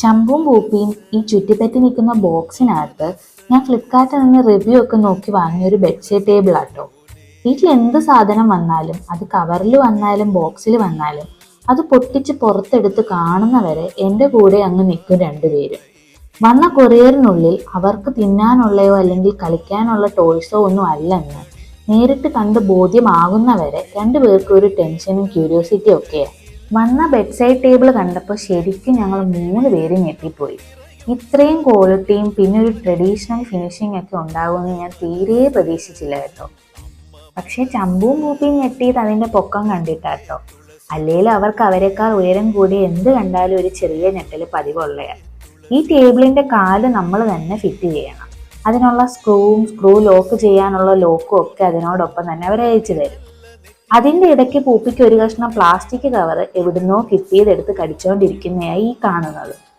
ചമ്പും പൂപ്പിയും ഈ ചുറ്റിപ്പറ്റി നിൽക്കുന്ന ബോക്സിനകത്ത് ഞാൻ ഫ്ലിപ്കാർട്ടിൽ നിന്ന് റിവ്യൂ ഒക്കെ നോക്കി വാങ്ങിയ ഒരു ബെഡ്ഷീറ്റ് ടേബിൾ ആട്ടോ. വീട്ടിൽ എന്ത് സാധനം വന്നാലും, അത് കവറിൽ വന്നാലും ബോക്സിൽ വന്നാലും, അത് പൊട്ടിച്ച് പുറത്തെടുത്ത് കാണുന്നവരെ എൻ്റെ കൂടെ അങ്ങ് നിൽക്കും രണ്ടുപേരും. വന്ന കൊറിയറിനുള്ളിൽ അവർക്ക് തിന്നാനുള്ളയോ അല്ലെങ്കിൽ കളിക്കാനുള്ള ടോയ്സോ ഒന്നും അല്ലെന്ന് നേരിട്ട് കണ്ട് ബോധ്യമാകുന്നവരെ രണ്ടുപേർക്കും ഒരു ടെൻഷനും ക്യൂരിയോസിറ്റിയും ഒക്കെയാണ്. വന്ന ബെഡ് സൈഡ് ടേബിൾ കണ്ടപ്പോൾ ശരിക്കും ഞങ്ങൾ 3 പേരും ഞെട്ടിപ്പോയി. ഇത്രയും ക്വാളിറ്റിയും പിന്നെ ഒരു ട്രഡീഷണൽ ഫിനിഷിംഗ് ഒക്കെ ഉണ്ടാകുമെന്ന് ഞാൻ തീരെ പ്രതീക്ഷിച്ചില്ല കേട്ടോ. പക്ഷേ ചമ്പും പൂപ്പിയും ഞെട്ടിയത് അതിൻ്റെ പൊക്കം കണ്ടിട്ടാട്ടോ. അല്ലേലും അവർക്ക് അവരെക്കാൾ ഉയരം കൂടി എന്ത് കണ്ടാലും ഒരു ചെറിയ ഞെട്ടൽ പതിവുള്ളയാണ്. ഈ ടേബിളിൻ്റെ കാല് നമ്മൾ തന്നെ ഫിറ്റ് ചെയ്യണം. അതിനുള്ള സ്ക്രൂ ലോക്ക് ചെയ്യാനുള്ള ലോക്കും ഒക്കെ അതിനോടൊപ്പം തന്നെ അവർ അയച്ചു തരും. അതിൻ്റെ ഇടയ്ക്ക് പൂപ്പിക്ക് ഒരു കഷ്ണം പ്ലാസ്റ്റിക് കവർ എവിടുന്നോ കിട്ടിയതെടുത്ത് കടിച്ചുകൊണ്ടിരിക്കുന്നതായി ഈ കാണുന്നത്.